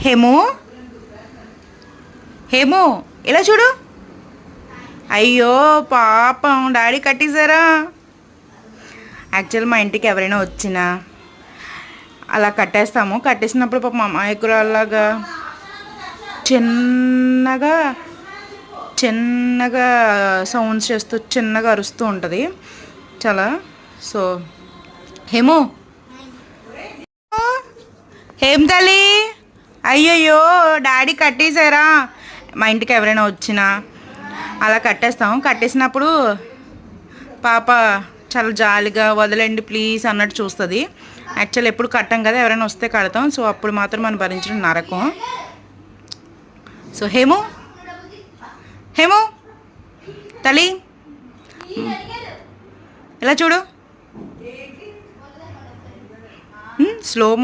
హేమో, హేమో, ఇలా చూడు. అయ్యో పాపం డాడీ కట్టేశారా. యాక్చువల్ మా ఇంటికి ఎవరైనా వచ్చినా అలా కట్టేస్తాము. కట్టేసినప్పుడు పాపం అమాయకురాల్లాగా చిన్నగా చిన్నగా సౌండ్స్ చేస్తూ చిన్నగా అరుస్తూ ఉంటుంది చాలా. సో హేమో, ఏం తల్లి, అయ్యయ్యో డాడీ కట్టేశారా. మా ఇంటికి ఎవరైనా వచ్చినా అలా కట్టేస్తాం. కట్టేసినప్పుడు పాప చాలా జాలిగా వదలండి ప్లీజ్ అన్నట్టు చూస్తుంది. యాక్చువల్ ఎప్పుడు కట్టం కదా, ఎవరైనా వస్తే కడతాం. సో అప్పుడు మాత్రం మనం భరించడం నరకం. సో హేమో, హేమో తల్లి ఇలా చూడు. స్లో